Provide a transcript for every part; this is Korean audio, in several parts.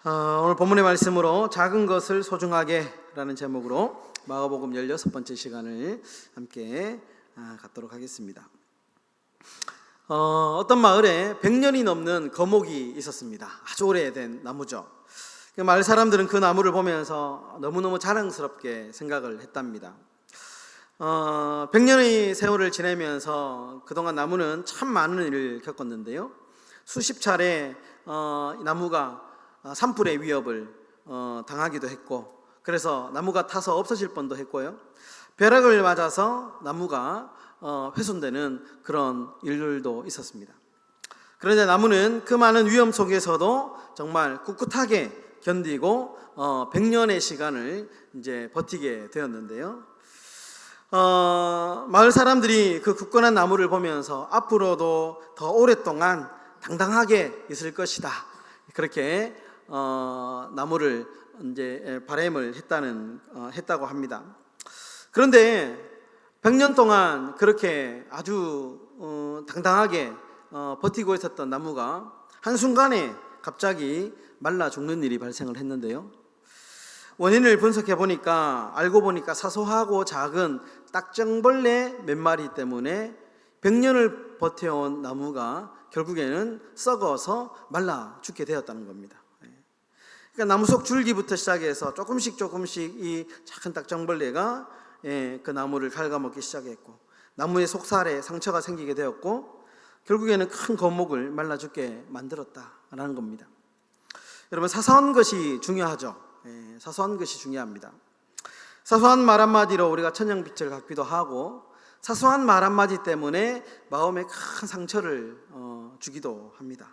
오늘 본문의 말씀으로 작은 것을 소중하게 라는 제목으로 마가복음 16번째 시간을 함께 갖도록 하겠습니다. 어떤 마을에 100년이 넘는 거목이 있었습니다. 아주 오래된 나무죠. 마을 사람들은 그 나무를 보면서 너무너무 자랑스럽게 생각을 했답니다. 100년의 세월을 지내면서 그동안 나무는 참 많은 일을 겪었는데요, 수십 차례 나무가 산불의 위협을 당하기도 했고, 그래서 나무가 타서 없어질 뻔도 했고요, 벼락을 맞아서 나무가 훼손되는 그런 일들도 있었습니다. 그런데 나무는 그 많은 위험 속에서도 정말 꿋꿋하게 견디고 100년의 시간을 이제 버티게 되었는데요, 마을 사람들이 그 굳건한 나무를 보면서 앞으로도 더 오랫동안 당당하게 있을 것이다, 그렇게 나무를 이제 바람을 했다고 합니다. 그런데 100년 동안 그렇게 아주 당당하게 버티고 있었던 나무가 한순간에 갑자기 말라 죽는 일이 발생을 했는데요, 원인을 분석해 보니까 알고 보니까 사소하고 작은 딱정벌레 몇 마리 때문에 100년을 버텨온 나무가 결국에는 썩어서 말라 죽게 되었다는 겁니다. 그러니까 나무 속 줄기부터 시작해서 조금씩 이 작은 딱정벌레가 그 나무를 갉아먹기 시작했고, 나무의 속살에 상처가 생기게 되었고, 결국에는 큰 거목을 말라 죽게 만들었다라는 겁니다. 여러분, 사소한 것이 중요하죠. 사소한 것이 중요합니다. 사소한 말 한마디로 우리가 천냥빛을 갖기도 하고, 사소한 말 한마디 때문에 마음에 큰 상처를 주기도 합니다.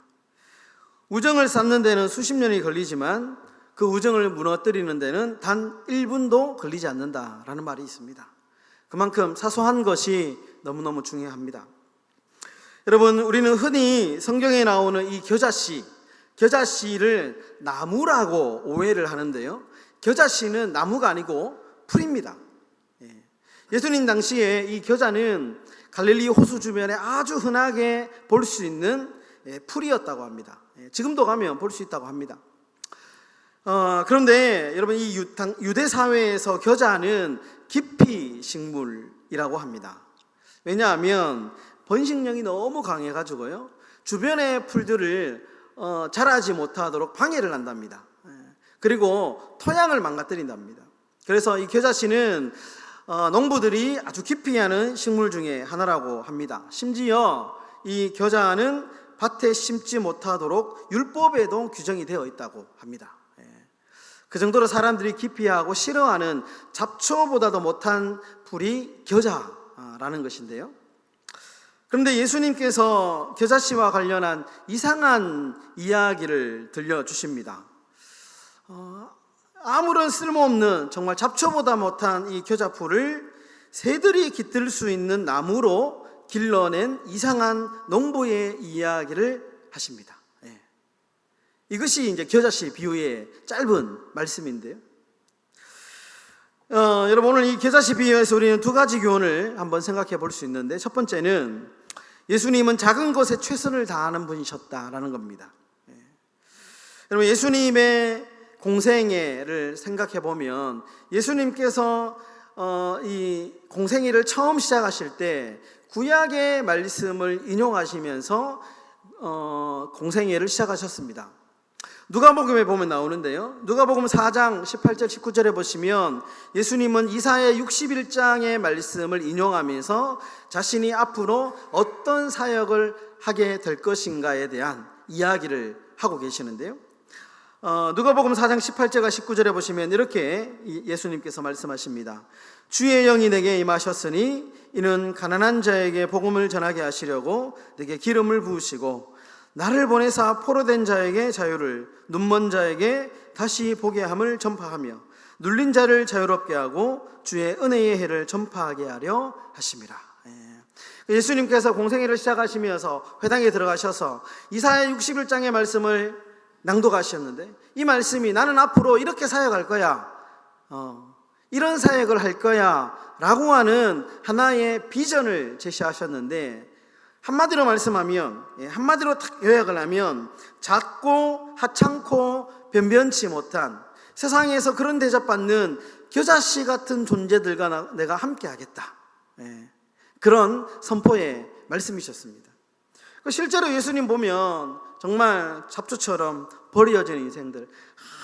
우정을 쌓는 데는 수십 년이 걸리지만 그 우정을 무너뜨리는 데는 단 1분도 걸리지 않는다라는 말이 있습니다. 그만큼 사소한 것이 너무너무 중요합니다. 여러분, 우리는 흔히 성경에 나오는 이 겨자씨를 나무라고 오해를 하는데요, 겨자씨는 나무가 아니고 풀입니다. 예수님 당시에 이 겨자는 갈릴리 호수 주변에 아주 흔하게 볼 수 있는 풀이었다고 합니다. 지금도 가면 볼 수 있다고 합니다. 그런데 여러분, 이 유대 사회에서 겨자는 기피 식물이라고 합니다. 왜냐하면 번식력이 너무 강해가지고요, 주변의 풀들을 자라지 못하도록 방해를 한답니다. 그리고 토양을 망가뜨린답니다. 그래서 이 겨자씨는 농부들이 아주 기피하는 식물 중에 하나라고 합니다. 심지어 이 겨자는 밭에 심지 못하도록 율법에도 규정이 되어 있다고 합니다. 그 정도로 사람들이 기피하고 싫어하는 잡초보다도 못한 풀이 겨자라는 것인데요, 그런데 예수님께서 겨자씨와 관련한 이상한 이야기를 들려주십니다. 아무런 쓸모없는 정말 잡초보다 못한 이 겨자풀을 새들이 깃들 수 있는 나무로 길러낸 이상한 농부의 이야기를 하십니다. 이것이 이제 겨자씨 비유의 짧은 말씀인데요, 여러분, 오늘 이 겨자씨 비유에서 우리는 두 가지 교훈을 한번 생각해 볼 수 있는데, 첫 번째는 예수님은 작은 것에 최선을 다하는 분이셨다라는 겁니다. 여러분, 예수님의 공생애를 생각해 보면 예수님께서 이 공생애를 처음 시작하실 때 구약의 말씀을 인용하시면서 공생애를 시작하셨습니다. 누가복음에 보면 나오는데요, 누가복음 4장 18절 19절에 보시면 예수님은 이사야 61장의 말씀을 인용하면서 자신이 앞으로 어떤 사역을 하게 될 것인가에 대한 이야기를 하고 계시는데요, 누가복음 4장 18절과 19절에 보시면 이렇게 예수님께서 말씀하십니다. 주의 영이 내게 임하셨으니 이는 가난한 자에게 복음을 전하게 하시려고 내게 기름을 부으시고 나를 보내사 포로된 자에게 자유를, 눈먼 자에게 다시 보게 함을 전파하며 눌린 자를 자유롭게 하고 주의 은혜의 해를 전파하게 하려 하심이라. 예수님께서 공생애를 시작하시면서 회당에 들어가셔서 이사야 61장의 말씀을 낭독하셨는데, 이 말씀이 나는 앞으로 이렇게 사역할 거야, 이런 사역을 할 거야 라고 하는 하나의 비전을 제시하셨는데, 한마디로 말씀하면, 한마디로 요약을 하면 작고 하찮고 변변치 못한 세상에서 그런 대접받는 겨자씨 같은 존재들과 내가 함께 하겠다. 그런 선포의 말씀이셨습니다. 실제로 예수님 보면 정말 잡초처럼 버려진 인생들,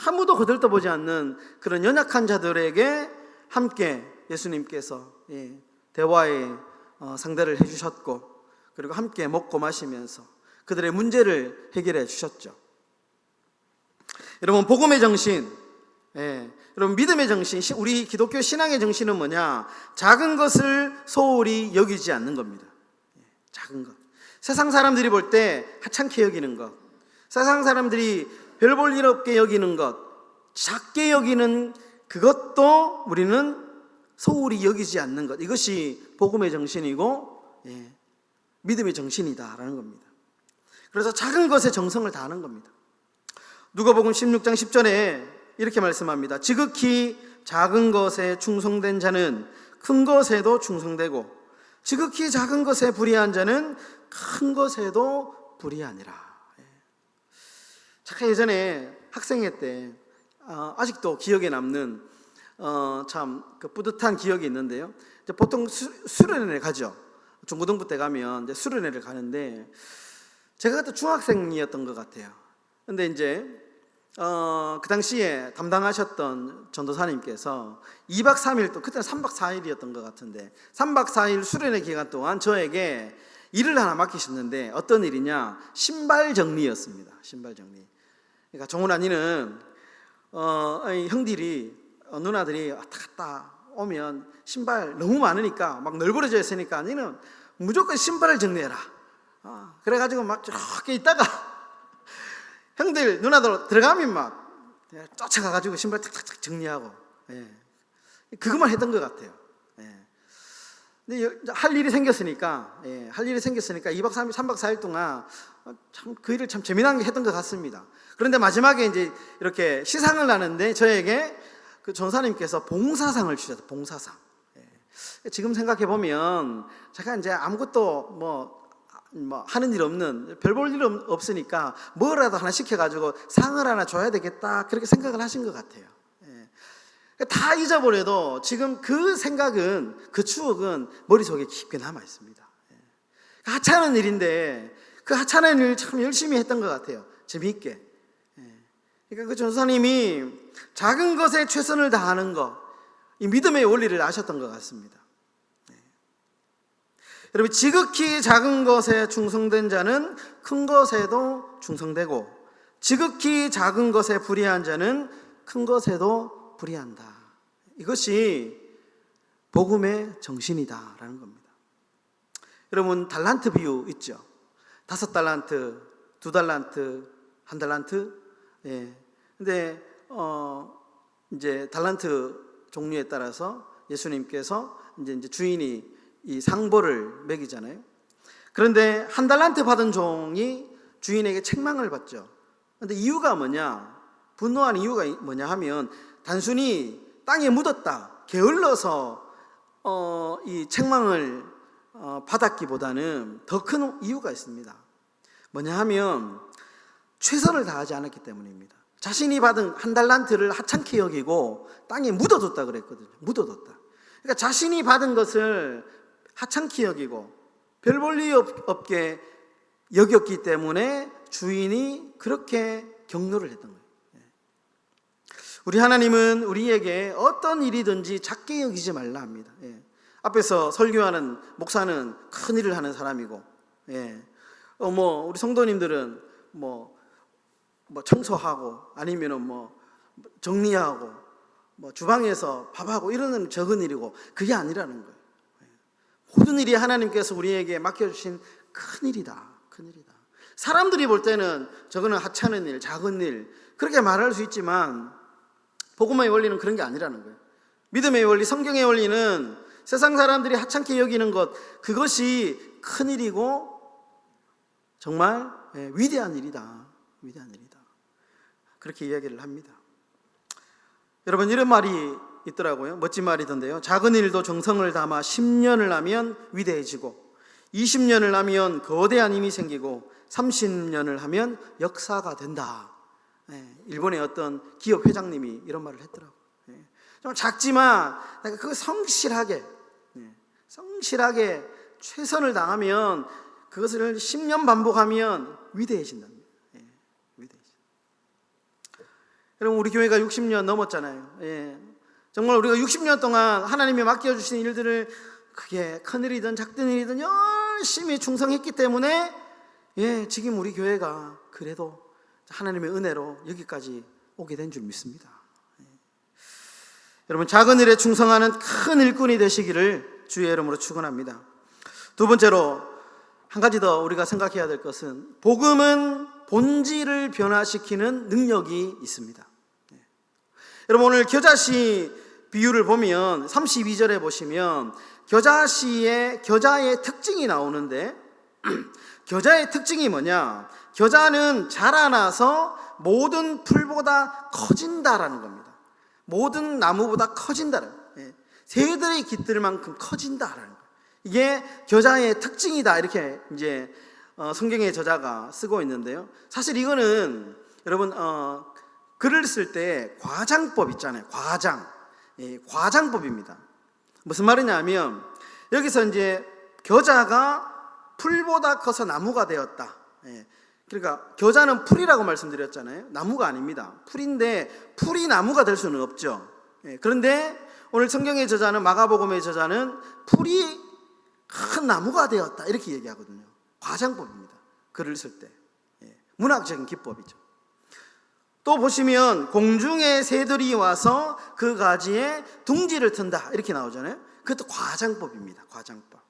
아무도 거들떠보지 않는 그런 연약한 자들에게 함께 예수님께서 대화의 상대를 해주셨고, 그리고 함께 먹고 마시면서 그들의 문제를 해결해 주셨죠. 여러분, 복음의 정신, 여러분 믿음의 정신, 우리 기독교 신앙의 정신은 뭐냐? 작은 것을 소홀히 여기지 않는 겁니다. 작은 것. 세상 사람들이 볼 때 하찮게 여기는 것, 세상 사람들이 별 볼 일 없게 여기는 것, 작게 여기는 그것도 우리는 소홀히 여기지 않는 것, 이것이 복음의 정신이고 믿음의 정신이다라는 겁니다. 그래서 작은 것에 정성을 다하는 겁니다. 누가복음 16장 10절에 이렇게 말씀합니다. 지극히 작은 것에 충성된 자는 큰 것에도 충성되고, 지극히 작은 것에 불의한 자는 큰 것에도 불의하니라. 제가 예전에 학생회 때 아직도 기억에 남는 참 그 뿌듯한 기억이 있는데요. 보통 수련회를 가죠. 중고등부 때 가면 이제 수련회를 가는데, 제가 그때 중학생이었던 것 같아요. 근데 이제 그 당시에 담당하셨던 전도사님께서 2박 3일, 또 그때는 3박 4일이었던 것 같은데 3박 4일 수련회 기간 동안 저에게 일을 하나 맡기셨는데, 어떤 일이냐? 신발 정리였습니다. 신발 정리. 그러니까 정훈아, 니는 형들이 누나들이 왔다 갔다 오면 신발 너무 많으니까, 막 널브러져 있으니까 니는 무조건 신발을 정리해라. 그래가지고 막 저렇게 있다가 형들 누나들 들어가면 막 쫓아가가지고 신발 탁탁탁 정리하고, 그것만 했던 것 같아요. 근데 할 일이 생겼으니까 2박 3일, 3박 4일 동안 참 그 일을 참 재미나게 했던 것 같습니다. 그런데 마지막에 이제 이렇게 시상을 하는데 저에게 그 전사님께서 봉사상을 주셨어요. 봉사상. 지금 생각해 보면 제가 이제 아무것도 뭐 하는 일 없는, 별 볼 일 없으니까 뭐라도 하나 시켜가지고 상을 하나 줘야 되겠다, 그렇게 생각을 하신 것 같아요. 다 잊어버려도 지금 그 생각은, 그 추억은 머릿속에 깊게 남아 있습니다. 하찮은 일인데 그 하찮은 일을 참 열심히 했던 것 같아요. 재미있게. 그러니까 그 전사님이 작은 것에 최선을 다하는 것, 이 믿음의 원리를 아셨던 것 같습니다. 여러분, 지극히 작은 것에 충성된 자는 큰 것에도 충성되고, 지극히 작은 것에 불의한 자는 큰 것에도 불의한다. 이것이 복음의 정신이다라는 겁니다. 여러분, 달란트 비유 있죠? 5달란트, 2달란트, 1달란트. 근데 이제 달란트 종류에 따라서 예수님께서 이제 주인이 이 상보를 매기잖아요. 그런데 1달란트 받은 종이 주인에게 책망을 받죠. 그런데 이유가 뭐냐? 분노한 이유가 뭐냐 하면, 단순히 땅에 묻었다, 게을러서 이 책망을 받았기보다는 더 큰 이유가 있습니다. 뭐냐 하면 최선을 다하지 않았기 때문입니다. 자신이 받은 1달란트를 하찮게 여기고 땅에 묻어뒀다 그랬거든요. 묻어뒀다. 그러니까 자신이 받은 것을 하찮게 여기고 별 볼 일 없게 여겼기 때문에 주인이 그렇게 격려를 했던 거예요. 우리 하나님은 우리에게 어떤 일이든지 작게 여기지 말라 합니다. 앞에서 설교하는 목사는 큰 일을 하는 사람이고, 우리 성도님들은 뭐 청소하고, 아니면은 뭐 정리하고, 뭐 주방에서 밥하고, 이러는 적은 일이고, 그게 아니라는 거예요. 모든 일이 하나님께서 우리에게 맡겨주신 큰 일이다. 큰 일이다. 사람들이 볼 때는 저거는 하찮은 일, 작은 일, 그렇게 말할 수 있지만 복음의 원리는 그런 게 아니라는 거예요. 믿음의 원리, 성경의 원리는 세상 사람들이 하찮게 여기는 것, 그것이 큰 일이고 정말 위대한 일이다. 위대한 일이다. 그렇게 이야기를 합니다. 여러분, 이런 말이 있더라고요. 멋진 말이던데요. 작은 일도 정성을 담아 10년을 하면 위대해지고, 20년을 하면 거대한 힘이 생기고, 30년을 하면 역사가 된다. 일본의 어떤 기업 회장님이 이런 말을 했더라고요. 좀 작지만 그거 성실하게 최선을 다하면 그것을 10년 반복하면 위대해진답니다. 위대해진다. 여러분, 우리 교회가 60년 넘었잖아요. 정말 우리가 60년 동안 하나님이 맡겨주신 일들을 그게 큰일이든 작든 일이든 열심히 충성했기 때문에 지금 우리 교회가 그래도 하나님의 은혜로 여기까지 오게 된 줄 믿습니다. 여러분, 작은 일에 충성하는 큰 일꾼이 되시기를 주의 이름으로 축원합니다. 두 번째로 한 가지 더 우리가 생각해야 될 것은 복음은 본질을 변화시키는 능력이 있습니다. 여러분, 오늘 겨자씨 비유를 보면 32절에 보시면 겨자의 특징이 나오는데 겨자의 특징이 뭐냐? 겨자는 자라나서 모든 풀보다 커진다라는 겁니다. 모든 나무보다 커진다라는 거예요. 새들이 깃들 만큼 커진다라는 거예요. 이게 겨자의 특징이다, 이렇게 이제 성경의 저자가 쓰고 있는데요. 사실 이거는 여러분 글을 쓸 때 과장법 있잖아요. 과장법입니다. 무슨 말이냐면 여기서 이제 겨자가 풀보다 커서 나무가 되었다. 그러니까 겨자는 풀이라고 말씀드렸잖아요. 나무가 아닙니다. 풀인데 풀이 나무가 될 수는 없죠. 그런데 오늘 성경의 저자는, 마가복음의 저자는 풀이 큰 나무가 되었다, 이렇게 얘기하거든요. 과장법입니다. 글을 쓸 때. 문학적인 기법이죠. 또 보시면 공중의 새들이 와서 그 가지에 둥지를 튼다, 이렇게 나오잖아요. 그것도 과장법입니다. 과장법.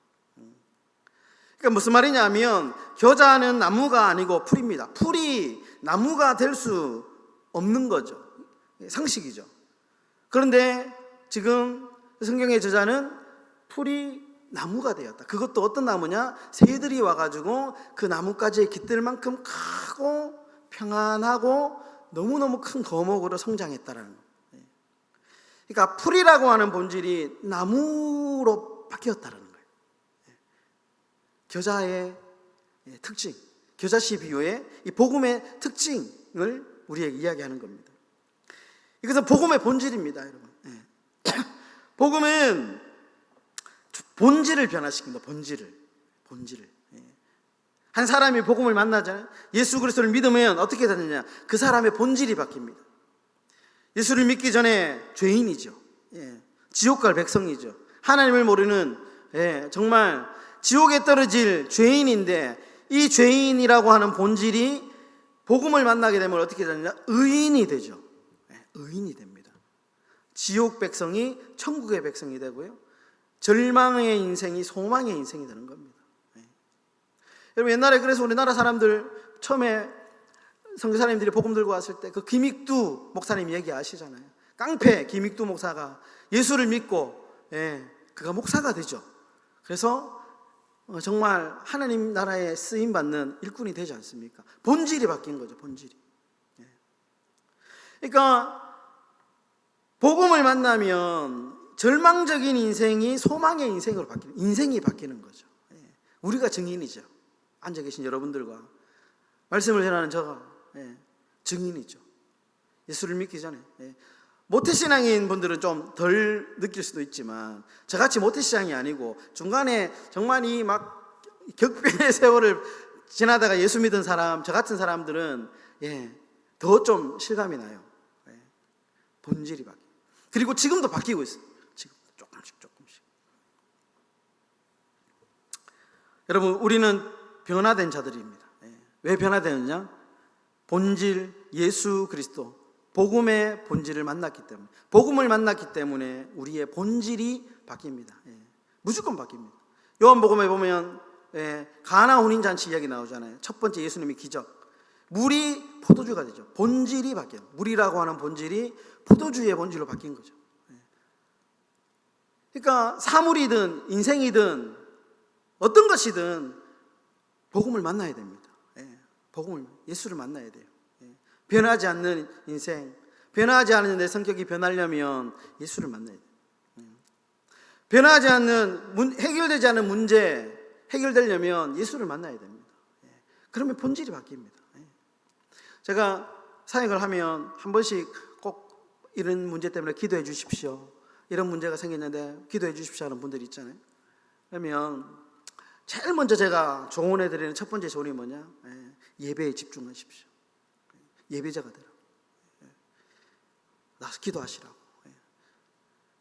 그러니까 무슨 말이냐면 겨자는 나무가 아니고 풀입니다. 풀이 나무가 될 수 없는 거죠. 상식이죠. 그런데 지금 성경의 저자는 풀이 나무가 되었다. 그것도 어떤 나무냐? 새들이 와가지고 그 나뭇가지에 깃들 만큼 크고 평안하고 너무너무 큰 거목으로 성장했다라는 거예요. 그러니까 풀이라고 하는 본질이 나무로 바뀌었다라는 거예요. 겨자의 특징, 겨자씨 비유의 이 복음의 특징을 우리에게 이야기하는 겁니다. 이것은 복음의 본질입니다, 여러분. 복음은 본질을 변화시킵니다. 본질을. 한 사람이 복음을 만나잖아요. 예수 그리스도를 믿으면 어떻게 되느냐? 그 사람의 본질이 바뀝니다. 예수를 믿기 전에 죄인이죠. 지옥 갈 백성이죠. 하나님을 모르는 정말 지옥에 떨어질 죄인인데, 이 죄인이라고 하는 본질이 복음을 만나게 되면 어떻게 되느냐? 의인이 되죠. 의인이 됩니다. 지옥 백성이 천국의 백성이 되고요, 절망의 인생이 소망의 인생이 되는 겁니다. 여러분, 옛날에 그래서 우리나라 사람들 처음에 선교사님들이 복음 들고 왔을 때 그 김익두 목사님 얘기하시잖아요. 깡패 김익두 목사가 예수를 믿고 그가 목사가 되죠. 그래서 정말 하나님 나라에 쓰임받는 일꾼이 되지 않습니까? 본질이 바뀐 거죠. 본질이. 그러니까 복음을 만나면 절망적인 인생이 소망의 인생으로 바뀌는, 인생이 바뀌는 거죠. 우리가 증인이죠. 앉아 계신 여러분들과 말씀을 전하는 저가 증인이죠. 예수를 믿기 전에. 모태신앙인 분들은 좀 덜 느낄 수도 있지만 저같이 모태신앙이 아니고 중간에 정말 이 막 격변의 세월을 지나다가 예수 믿은 사람, 저 같은 사람들은 더 좀 실감이 나요. 본질이 바뀌고, 그리고 지금도 바뀌고 있어요. 지금 조금씩. 여러분, 우리는 변화된 자들입니다. 왜 변화되느냐? 본질, 예수 그리스도, 복음의 본질을 만났기 때문에, 복음을 만났기 때문에 우리의 본질이 바뀝니다. 무조건 바뀝니다. 요한복음에 보면 가나 혼인잔치 이야기 나오잖아요. 첫 번째 예수님의 기적, 물이 포도주가 되죠. 본질이 바뀌어요. 물이라고 하는 본질이 포도주의 본질로 바뀐 거죠. 그러니까 사물이든 인생이든 어떤 것이든 복음을 만나야 됩니다. 예수를 만나야 돼요. 변하지 않는 인생, 변하지 않는 내 성격이 변하려면 예수를 만나야 돼요. 변하지 않는, 해결되지 않는 문제 해결되려면 예수를 만나야 됩니다. 그러면 본질이 바뀝니다. 제가 사역을 하면 한 번씩 꼭 이런 문제 때문에 기도해 주십시오, 이런 문제가 생겼는데 기도해 주십시오 하는 분들이 있잖아요. 그러면 제일 먼저 제가 조언해 드리는 첫 번째 조언이 뭐냐? 예배에 집중하십시오. 예배자가 되라. 나서 기도하시라고.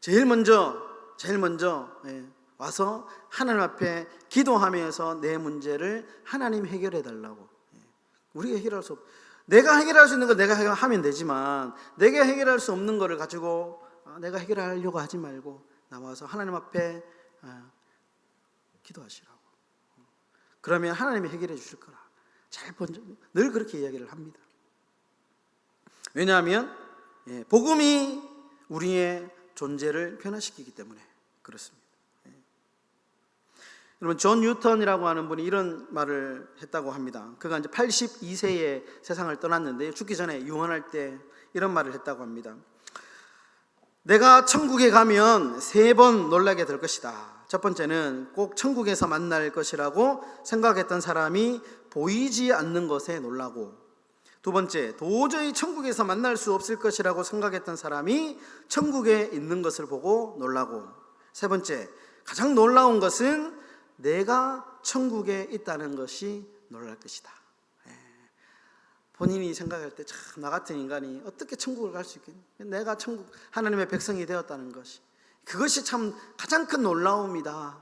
제일 먼저 와서 하나님 앞에 기도하면서 내 문제를 하나님 해결해 달라고. 우리가 해결할 수 내가 해결할 수 있는 건 내가 해결하면 되지만, 내가 해결할 수 없는 거를 가지고 내가 해결하려고 하지 말고 나와서 하나님 앞에 기도하시라고. 그러면 하나님이 해결해 주실 거라. 늘 그렇게 이야기를 합니다. 왜냐하면 복음이 우리의 존재를 변화시키기 때문에 그렇습니다. 여러분, 존 뉴턴이라고 하는 분이 이런 말을 했다고 합니다. 그가 이제 82세에 세상을 떠났는데 죽기 전에 유언할 때 이런 말을 했다고 합니다. 내가 천국에 가면 3번 놀라게 될 것이다. 첫 번째는 꼭 천국에서 만날 것이라고 생각했던 사람이 보이지 않는 것에 놀라고, 두 번째, 도저히 천국에서 만날 수 없을 것이라고 생각했던 사람이 천국에 있는 것을 보고 놀라고, 세 번째, 가장 놀라운 것은 내가 천국에 있다는 것이 놀랄 것이다. 본인이 생각할 때 참 나 같은 인간이 어떻게 천국을 갈 수 있겠냐, 내가 천국 하나님의 백성이 되었다는 것이, 그것이 참 가장 큰 놀라움이다.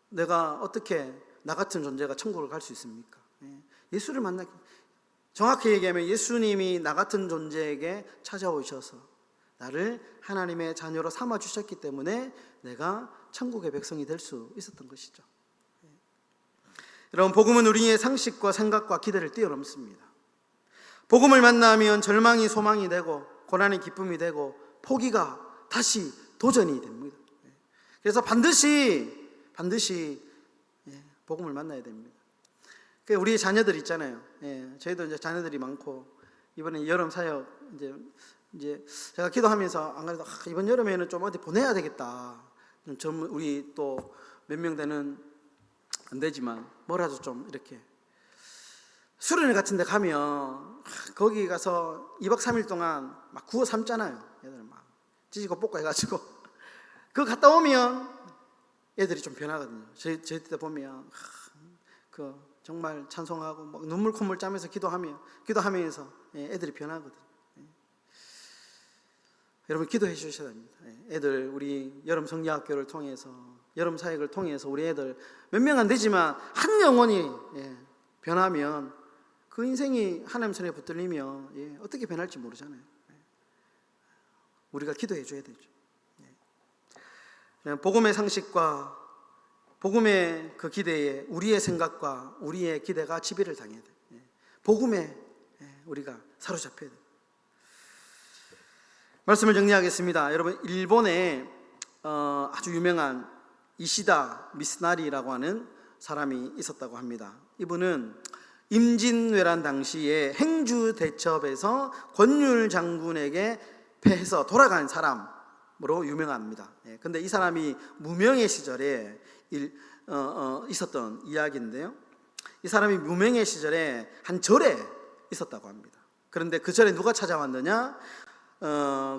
내가 어떻게 나 같은 존재가 천국을 갈 수 있습니까? 예수를 만나기, 정확히 얘기하면 예수님이 나 같은 존재에게 찾아오셔서 나를 하나님의 자녀로 삼아 주셨기 때문에 내가 천국의 백성이 될 수 있었던 것이죠. 여러분, 복음은 우리의 상식과 생각과 기대를 뛰어넘습니다. 복음을 만나면 절망이 소망이 되고, 고난이 기쁨이 되고, 포기가 다시 도전이 됩니다. 그래서 반드시 복음을 만나야 됩니다. 우리 자녀들 있잖아요. 저희도 이제 자녀들이 많고, 이번에 여름 사역 이제 제가 기도하면서 안 그래도 이번 여름에는 좀 어디 보내야 되겠다. 우리 또 몇 명 되는 안 되지만 뭐라도 좀 이렇게 수련회 같은 데 가면 거기 가서 2박 3일 동안 막 구워 삶잖아요. 애들 막 찌지고 볶고 해가지고 그거 갔다 오면 애들이 좀 변하거든요. 저희 때 보면 정말 찬송하고 막 눈물 콧물 짜면서 기도하면서 애들이 변하거든요. 여러분, 기도해 주셔야 됩니다. 애들, 우리 여름 성리학교를 통해서, 여름 사역을 통해서 우리 애들 몇 명 안 되지만 한 영혼이 변하면 그 인생이 하나님 손에 붙들리면 어떻게 변할지 모르잖아요. 우리가 기도해 줘야 되죠. 복음의 상식과 복음의 그 기대에 우리의 생각과 우리의 기대가 지배를 당해야 돼요. 복음에 우리가 사로잡혀야 돼요. 말씀을 정리하겠습니다. 여러분, 일본에 아주 유명한 이시다 미스나리라고 하는 사람이 있었다고 합니다. 이분은 임진왜란 당시에 행주 대첩에서 권율 장군에게 패해서 돌아간 사람으로 유명합니다. 근데 이 사람이 무명의 시절에 있었던 이야기인데요. 이 사람이 무명의 시절에 한 절에 있었다고 합니다. 그런데 그 절에 누가 찾아왔느냐?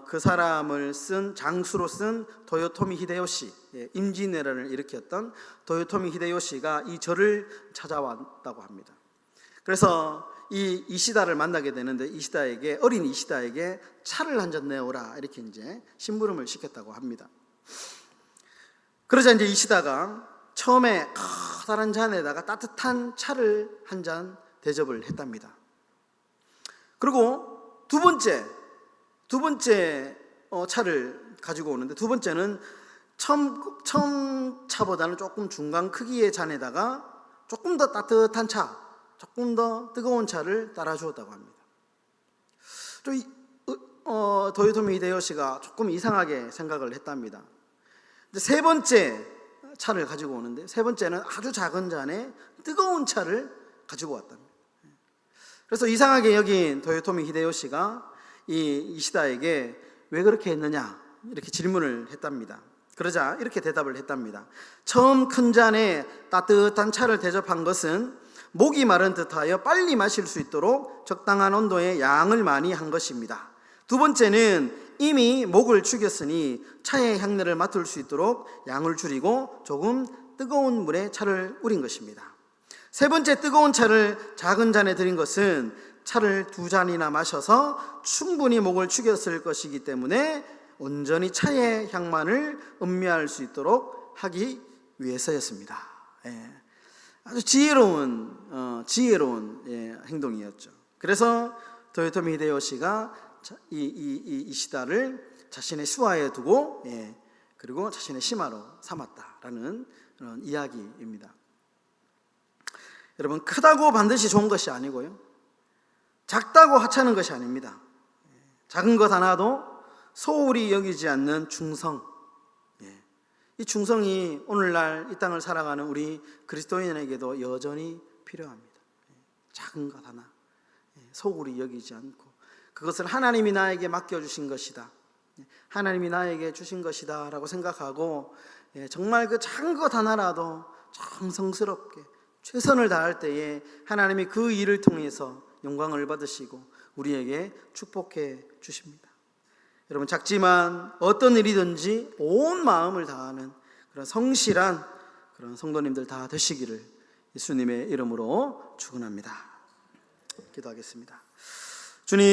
그 사람을 장수로 쓴 도요토미 히데요시, 임진왜란을 일으켰던 도요토미 히데요시가 이 절을 찾아왔다고 합니다. 그래서 이 이시다를 만나게 되는데 어린 이시다에게 차를 한 잔 내오라, 이렇게 이제 심부름을 시켰다고 합니다. 그러자 이제 이시다가 처음에 커다란 잔에다가 따뜻한 차를 한 잔 대접을 했답니다. 그리고 두 번째 차를 가지고 오는데, 두 번째는 처음 차보다는 조금 중간 크기의 잔에다가 조금 더 따뜻한 차, 조금 더 뜨거운 차를 따라 주었다고 합니다. 도요토미 히데요시가 조금 이상하게 생각을 했답니다. 세 번째 차를 가지고 오는데, 세 번째는 아주 작은 잔에 뜨거운 차를 가지고 왔답니다. 그래서 이상하게 여긴 도요토미 히데요시가 이 이시다에게 왜 그렇게 했느냐, 이렇게 질문을 했답니다. 그러자 이렇게 대답을 했답니다. 처음 큰 잔에 따뜻한 차를 대접한 것은 목이 마른 듯하여 빨리 마실 수 있도록 적당한 온도의 양을 많이 한 것입니다. 두 번째는 이미 목을 축였으니 차의 향내를 맡을 수 있도록 양을 줄이고 조금 뜨거운 물에 차를 우린 것입니다. 세 번째, 뜨거운 차를 작은 잔에 들인 것은 차를 2잔이나 마셔서 충분히 목을 축였을 것이기 때문에 온전히 차의 향만을 음미할 수 있도록 하기 위해서였습니다. 아주 지혜로운 행동이었죠. 그래서 도요토미 히데요시가 이 시다를 자신의 수하에 두고 그리고 자신의 심하로 삼았다라는 그런 이야기입니다. 여러분, 크다고 반드시 좋은 것이 아니고요, 작다고 하찮은 것이 아닙니다. 작은 것 하나도 소홀히 여기지 않는 충성, 이 충성이 오늘날 이 땅을 살아가는 우리 그리스도인에게도 여전히 필요합니다. 작은 것 하나 소홀히 여기지 않고 그것을 하나님이 나에게 맡겨주신 것이다, 하나님이 나에게 주신 것이다 라고 생각하고 정말 그 작은 것 하나라도 정성스럽게 최선을 다할 때에 하나님이 그 일을 통해서 영광을 받으시고 우리에게 축복해 주십니다. 여러분, 작지만 어떤 일이든지 온 마음을 다하는 그런 성실한 그런 성도님들 다 되시기를 예수님의 이름으로 축원합니다. 기도하겠습니다. 주님,